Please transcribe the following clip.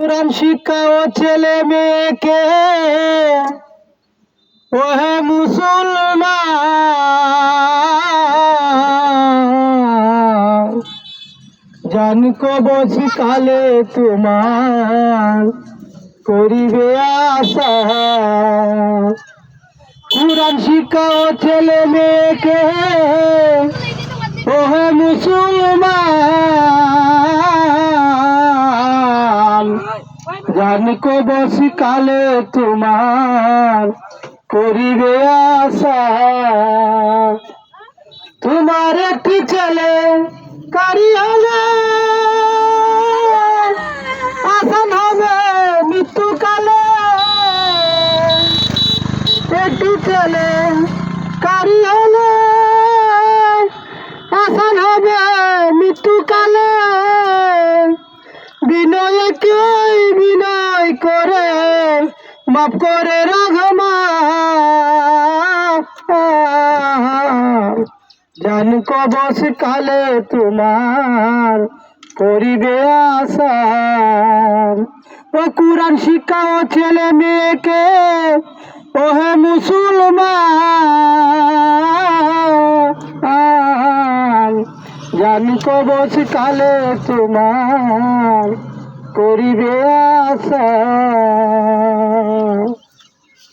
কোরআন শিক্ষাও ছেলে মেয়েকে ওহে মুসলমান জান কবচি কালে তোমার করিবে আশা। কোরআন শিক্ষাও ছেলে মেয়েকে ওহে মুসলমান জান কবচি কালে তোমার করিবে আশা। তোমার একটি ছেলে কারি হলে আসান হবে মৃত্যুকালে। একটি ছেলে কারি হলে আসান হবে মৃত্যুকালে। বিনয়কেই বিনয় করে মাফ করে রহমান জান কবচ কালে তোমার করিবে আশা। ও কোরআন শিক্ষা ও ছেলে মেয়েকে ওহে মুসলমান জান কবচ কালে তোমার করিবে আশা।